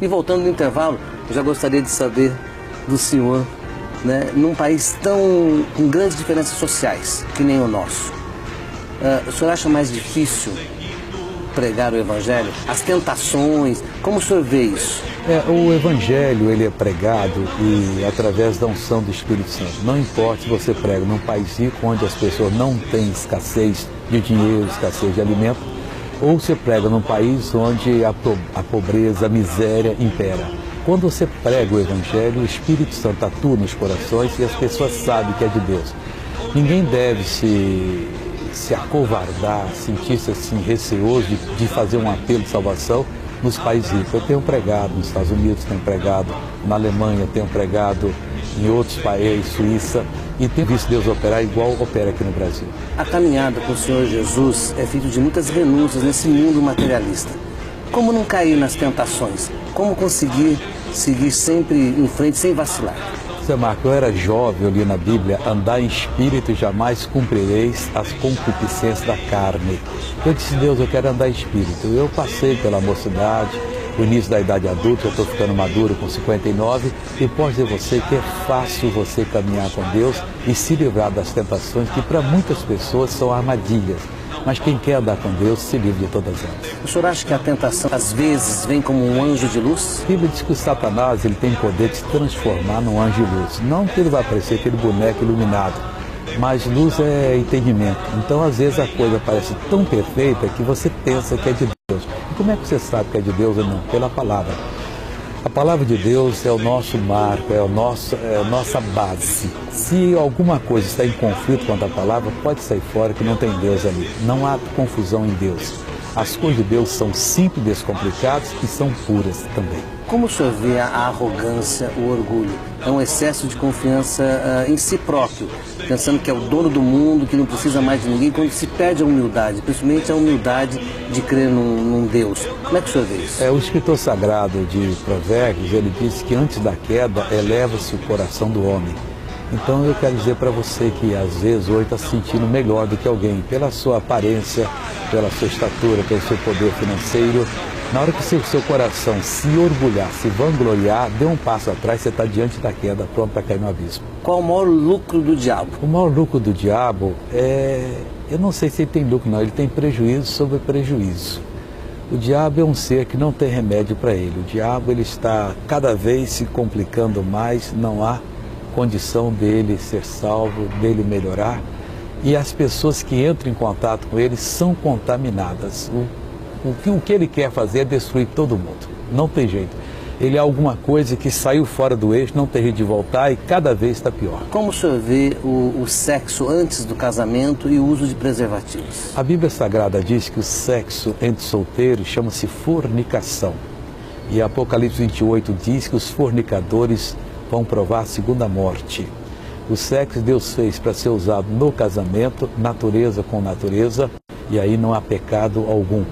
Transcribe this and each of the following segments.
E voltando no intervalo, eu já gostaria de saber do senhor, né, num país com grandes diferenças sociais, que nem o nosso, o senhor acha mais difícil pregar o Evangelho? As tentações, como o senhor vê isso? O Evangelho, ele é pregado e através da unção do Espírito Santo. Não importa se você prega num país rico, onde as pessoas não têm escassez de dinheiro, escassez de alimento, ou você prega num país onde a pobreza, a miséria impera. Quando você prega o Evangelho, o Espírito Santo atua nos corações e as pessoas sabem que é de Deus. Ninguém deve se acovardar, sentir-se assim receoso de fazer um apelo de salvação nos países ricos. Eu tenho pregado nos Estados Unidos, tenho pregado na Alemanha, tenho pregado em outros países, Suíça, e tenho visto Deus operar igual opera aqui no Brasil. A caminhada com o Senhor Jesus é feita de muitas renúncias nesse mundo materialista. Como não cair nas tentações? Como conseguir seguir sempre em frente sem vacilar? Seu Marco, eu era jovem, eu li na Bíblia, andar em espírito jamais cumprireis as concupiscências da carne. Eu disse, Deus, eu quero andar em espírito. Eu passei pela mocidade, o início da idade adulta, eu estou ficando maduro com 59, e posso dizer a você que é fácil você caminhar com Deus e se livrar das tentações que para muitas pessoas são armadilhas. Mas quem quer andar com Deus se livra de todas elas. O senhor acha que a tentação às vezes vem como um anjo de luz? A Bíblia diz que o Satanás ele tem poder de se transformar num anjo de luz. Não que ele vai parecer aquele boneco iluminado, mas luz é entendimento. Então às vezes a coisa parece tão perfeita que você pensa que é de Deus. E como é que você sabe que é de Deus ou não? Pela palavra. A palavra de Deus é o nosso marco, é a nossa base. Se alguma coisa está em conflito com a palavra, pode sair fora que não tem Deus ali. Não há confusão em Deus. As coisas de Deus são simples, descomplicadas e são puras também. Como o senhor vê a arrogância, o orgulho? É um excesso de confiança em si próprio, pensando que é o dono do mundo, que não precisa mais de ninguém, quando se perde a humildade, principalmente a humildade de crer num Deus. Como é que o senhor vê isso? O escritor sagrado de Provérbios, ele diz que antes da queda eleva-se o coração do homem. Então eu quero dizer para você que às vezes hoje está se sentindo melhor do que alguém, pela sua aparência, pela sua estatura, pelo seu poder financeiro. Na hora que o seu coração se orgulhar, se vangloriar, dê um passo atrás, você está diante da queda, pronto para cair no abismo. Qual o maior lucro do diabo? O maior lucro do diabo eu não sei se ele tem lucro não, ele tem prejuízo sobre prejuízo. O diabo é um ser que não tem remédio para ele. O diabo ele está cada vez se complicando mais, não há condição dele ser salvo, dele melhorar. E as pessoas que entram em contato com ele são contaminadas. O que ele quer fazer é destruir todo mundo. Não tem jeito. Ele é alguma coisa que saiu fora do eixo, não tem jeito de voltar e cada vez está pior. Como o senhor vê o sexo antes do casamento e o uso de preservativos? A Bíblia Sagrada diz que o sexo entre solteiros chama-se fornicação. E Apocalipse 28 diz que os fornicadores vão provar a segunda morte. O sexo Deus fez para ser usado no casamento, natureza com natureza, e aí não há pecado algum.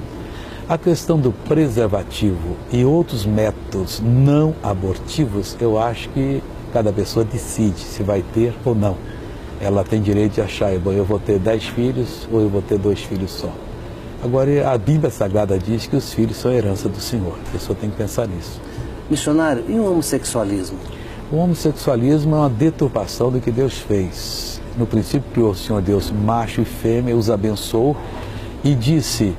A questão do preservativo e outros métodos não abortivos, eu acho que cada pessoa decide se vai ter ou não. Ela tem direito de achar, eu vou ter 10 filhos ou eu vou ter 2 filhos só. Agora, a Bíblia Sagrada diz que os filhos são herança do Senhor. A pessoa tem que pensar nisso. Missionário, e o homossexualismo? O homossexualismo é uma deturpação do que Deus fez. No princípio criou o Senhor Deus macho e fêmea, os abençoou e disse,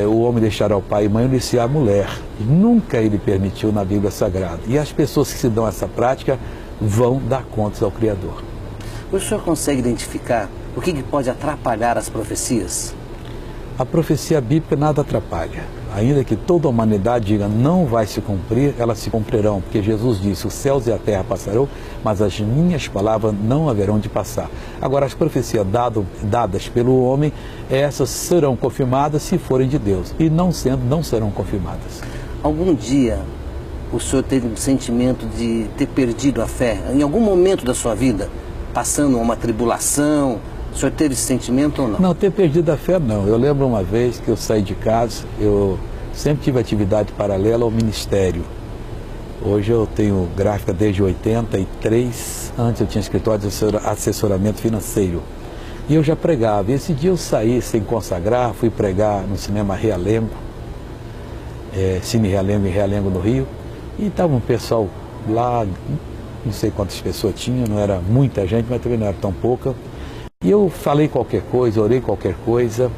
o homem deixará o pai e mãe e unir-se-á a mulher. Nunca ele permitiu na Bíblia Sagrada. E as pessoas que se dão essa prática vão dar contas ao Criador. O senhor consegue identificar o que pode atrapalhar as profecias? A profecia bíblica nada atrapalha. Ainda que toda a humanidade diga não vai se cumprir, elas se cumprirão, porque Jesus disse, os céus e a terra passarão, mas as minhas palavras não haverão de passar. Agora, as profecias dadas pelo homem, essas serão confirmadas se forem de Deus, e não sendo, não serão confirmadas. Algum dia o senhor teve um sentimento de ter perdido a fé? Em algum momento da sua vida, passando uma tribulação, o senhor teve esse sentimento ou não? Não, ter perdido a fé não. Eu lembro uma vez que eu saí de casa, eu sempre tive atividade paralela ao ministério. Hoje eu tenho gráfica desde 83, antes eu tinha escritório de assessoramento financeiro. E eu já pregava. E esse dia eu saí sem consagrar, fui pregar no cinema Realengo, Cine Realengo em Realengo, no Rio. E estava um pessoal lá, não sei quantas pessoas tinha, não era muita gente, mas também não era tão pouca. E eu falei qualquer coisa, orei qualquer coisa,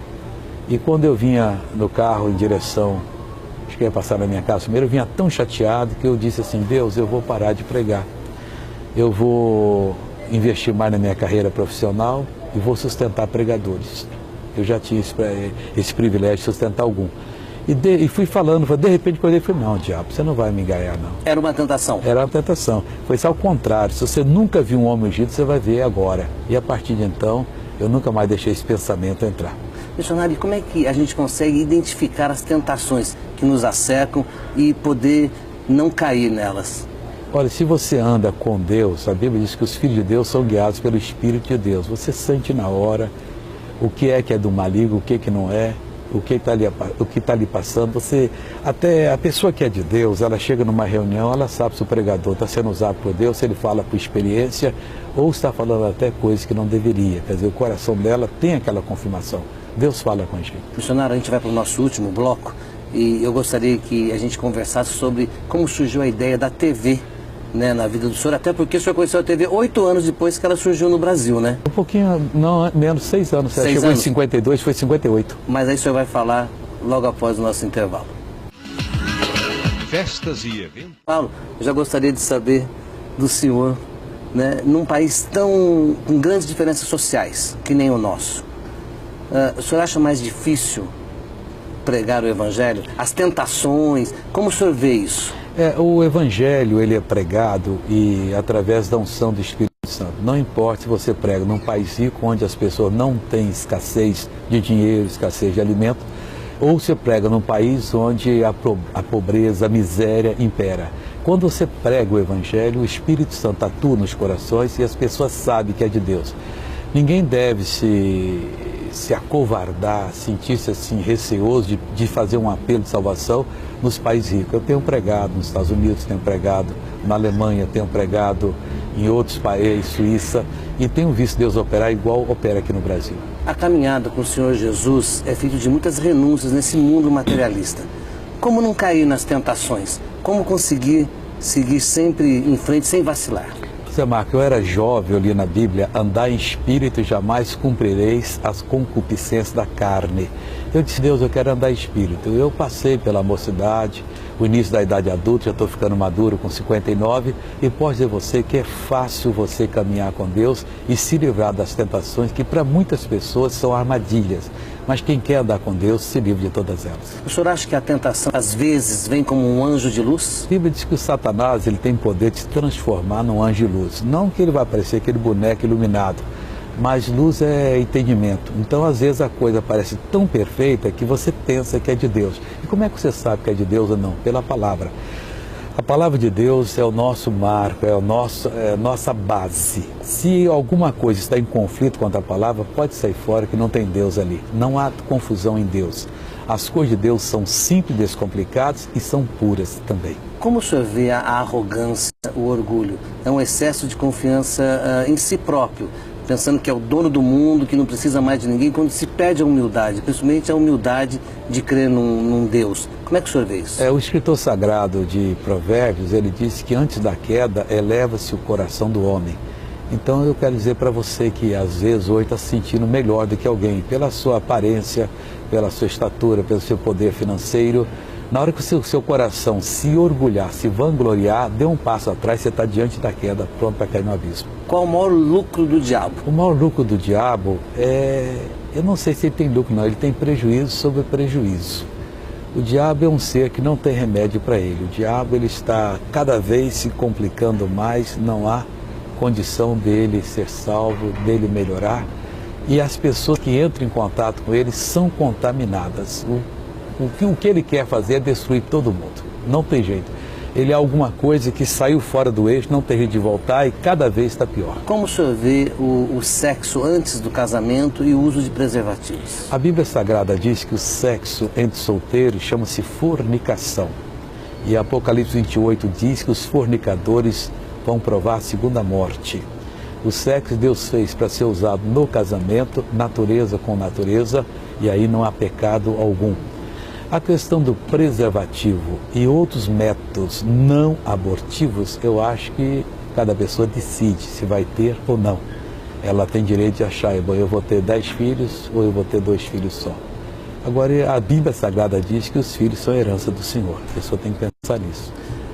e quando eu vinha no carro em direção, acho que ia passar na minha casa primeiro, eu vinha tão chateado que eu disse assim: Deus, eu vou parar de pregar, eu vou investir mais na minha carreira profissional e vou sustentar pregadores. Eu já tinha esse privilégio de sustentar algum. E fui falando, de repente quando ele falou: não, diabo, você não vai me enganar não. Era uma tentação? Era uma tentação. Foi só ao contrário, se você nunca viu um homem ungido, você vai ver agora. E a partir de então, eu nunca mais deixei esse pensamento entrar. Missionário, como é que a gente consegue identificar as tentações que nos acercam e poder não cair nelas? Olha, se você anda com Deus, a Bíblia diz que os filhos de Deus são guiados pelo Espírito de Deus. Você sente na hora o que é do maligno, o que não é, o que está ali passando. Até a pessoa que é de Deus, ela chega numa reunião, ela sabe se o pregador está sendo usado por Deus, se ele fala por experiência ou está falando até coisas que não deveria. Quer dizer, o coração dela tem aquela confirmação. Deus fala com a gente. Missionário, a gente vai para o nosso último bloco e eu gostaria que a gente conversasse sobre como surgiu a ideia da TV, né, na vida do senhor, até porque o senhor conheceu a TV 8 anos depois que ela surgiu no Brasil, né? Um pouquinho, não, menos 6 anos. Você chegou em 52, foi 58. Mas aí o senhor vai falar logo após o nosso intervalo. Festas e eventos. Paulo, eu já gostaria de saber do senhor, né, num país com grandes diferenças sociais, que nem o nosso, o senhor acha mais difícil pregar o Evangelho? As tentações, como o senhor vê isso? O Evangelho, ele é pregado e através da unção do Espírito Santo. Não importa se você prega num país rico, onde as pessoas não têm escassez de dinheiro, escassez de alimento, ou você prega num país onde a pobreza, a miséria impera. Quando você prega o Evangelho, o Espírito Santo atua nos corações e as pessoas sabem que é de Deus. Ninguém deve se acovardar, sentir-se assim receoso de fazer um apelo de salvação nos países ricos. Eu tenho pregado nos Estados Unidos, tenho pregado na Alemanha, tenho pregado em outros países, Suíça, e tenho visto Deus operar igual opera aqui no Brasil. A caminhada com o Senhor Jesus é feita de muitas renúncias nesse mundo materialista. Como não cair nas tentações? Como conseguir seguir sempre em frente sem vacilar? Zé Marco, eu era jovem, eu li na Bíblia: andar em espírito e jamais cumprireis as concupiscências da carne. Eu disse: Deus, eu quero andar em espírito. Eu passei pela mocidade, o início da idade adulta, já estou ficando maduro com 59, e posso dizer a você que é fácil você caminhar com Deus e se livrar das tentações que para muitas pessoas são armadilhas. Mas quem quer andar com Deus se livra de todas elas. O senhor acha que a tentação às vezes vem como um anjo de luz? A Bíblia diz que o Satanás, ele tem poder de se transformar num anjo de luz. Não que ele vai parecer aquele boneco iluminado, mas luz é entendimento. Então às vezes a coisa parece tão perfeita que você pensa que é de Deus. E como é que você sabe que é de Deus ou não? Pela palavra. A palavra de Deus é o nosso marco, é a nossa base. Se alguma coisa está em conflito com a palavra, pode sair fora que não tem Deus ali. Não há confusão em Deus. As coisas de Deus são simples, descomplicadas e são puras também. Como o senhor vê a arrogância, o orgulho? É um excesso de confiança em si próprio, pensando que é o dono do mundo, que não precisa mais de ninguém, quando se perde a humildade, principalmente a humildade de crer num Deus. Como é que o senhor vê isso? O escritor sagrado de Provérbios, ele disse que antes da queda eleva-se o coração do homem. Então eu quero dizer para você que às vezes hoje está se sentindo melhor do que alguém, pela sua aparência, pela sua estatura, pelo seu poder financeiro. Na hora que o seu coração se orgulhar, se vangloriar, dê um passo atrás, você está diante da queda, pronto para cair no abismo. Qual o maior lucro do diabo? O maior lucro do diabo eu não sei se ele tem lucro não, ele tem prejuízo sobre prejuízo. O diabo é um ser que não tem remédio para ele. O diabo, ele está cada vez se complicando mais, não há condição dele ser salvo, dele melhorar. E as pessoas que entram em contato com ele são contaminadas. O que ele quer fazer é destruir todo mundo. Não tem jeito. Ele é alguma coisa que saiu fora do eixo, não tem jeito de voltar e cada vez está pior. Como o senhor vê o sexo antes do casamento e o uso de preservativos? A Bíblia Sagrada diz que o sexo entre solteiros chama-se fornicação. E Apocalipse 28 diz que os fornicadores vão provar a segunda morte. O sexo Deus fez para ser usado no casamento, natureza com natureza, e aí não há pecado algum. A questão do preservativo e outros métodos não abortivos, eu acho que cada pessoa decide se vai ter ou não. Ela tem direito de achar, bom, eu vou ter 10 filhos ou eu vou ter 2 filhos só. Agora, a Bíblia Sagrada diz que os filhos são a herança do Senhor. A pessoa tem que pensar nisso.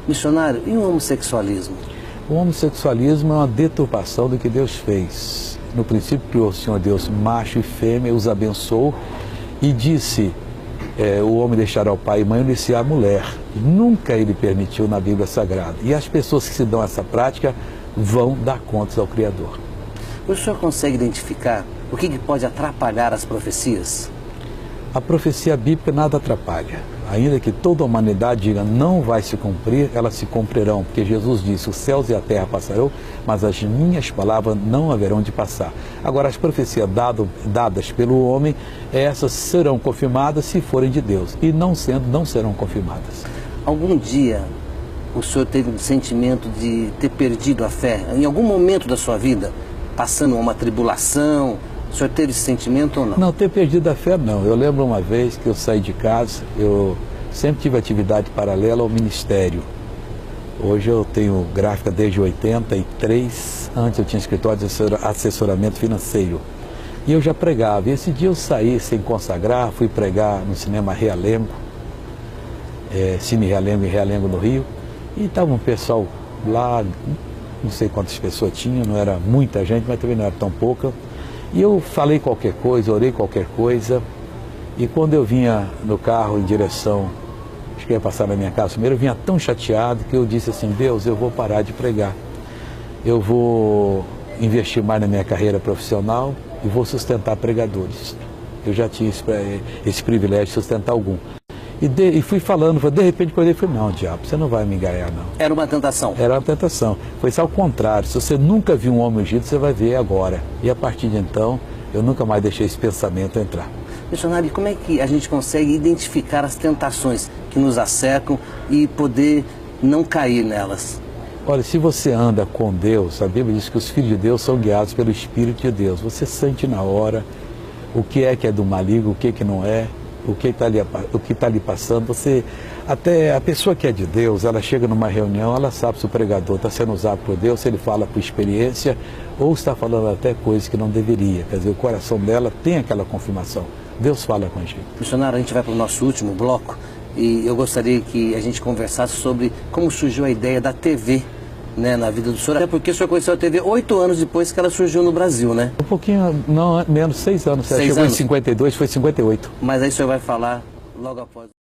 Missionário, e o homossexualismo? O homossexualismo é uma deturpação do que Deus fez. No princípio criou o Senhor Deus macho e fêmea, os abençoou e disse, o homem deixará o pai e mãe e unir-se-á a mulher. Nunca ele permitiu na Bíblia Sagrada. E as pessoas que se dão essa prática vão dar contas ao Criador. O senhor consegue identificar o que pode atrapalhar as profecias? A profecia bíblica nada atrapalha. Ainda que toda a humanidade diga não vai se cumprir, elas se cumprirão, porque Jesus disse, os céus e a terra passarão, mas as minhas palavras não haverão de passar. Agora, as profecias dadas pelo homem, essas serão confirmadas se forem de Deus, e não sendo, não serão confirmadas. Algum dia o senhor teve um sentimento de ter perdido a fé? Em algum momento da sua vida, passando uma tribulação, o senhor teve esse sentimento ou não? Não, ter perdido a fé não. Eu lembro uma vez que eu saí de casa, eu sempre tive atividade paralela ao ministério. Hoje eu tenho gráfica desde 83, antes eu tinha escritório de assessoramento financeiro. E eu já pregava. E esse dia eu saí sem consagrar, fui pregar no cinema Realengo, Cine Realengo em Realengo no Rio. E estava um pessoal lá, não sei quantas pessoas tinham, não era muita gente, mas também não era tão pouca. E eu falei qualquer coisa, orei qualquer coisa, e quando eu vinha no carro em direção, acho que ia passar na minha casa primeiro, eu vinha tão chateado que eu disse assim, Deus, eu vou parar de pregar, eu vou investir mais na minha carreira profissional e vou sustentar pregadores. Eu já tinha esse privilégio de sustentar algum. E fui falando, de repente quando eu falei, não, diabo, você não vai me enganar não. Era uma tentação? Era uma tentação. Foi só ao contrário, se você nunca viu um homem ungido, você vai ver agora. E a partir de então, eu nunca mais deixei esse pensamento entrar. Missionário, como é que a gente consegue identificar as tentações que nos acercam e poder não cair nelas? Olha, se você anda com Deus, a Bíblia diz que os filhos de Deus são guiados pelo Espírito de Deus. Você sente na hora o que é do maligno, o que não é. O que está ali passando, até a pessoa que é de Deus, ela chega numa reunião, ela sabe se o pregador está sendo usado por Deus, se ele fala por experiência, ou está falando até coisas que não deveria. Quer dizer, o coração dela tem aquela confirmação. Deus fala com a gente. Missionário, a gente vai para o nosso último bloco e eu gostaria que a gente conversasse sobre como surgiu a ideia da TV, né, na vida do senhor, até porque o senhor conheceu a TV 8 anos depois que ela surgiu no Brasil, né? Um pouquinho, não, menos, 6 anos. Você chegou em 52, foi 58. Mas aí o senhor vai falar logo após.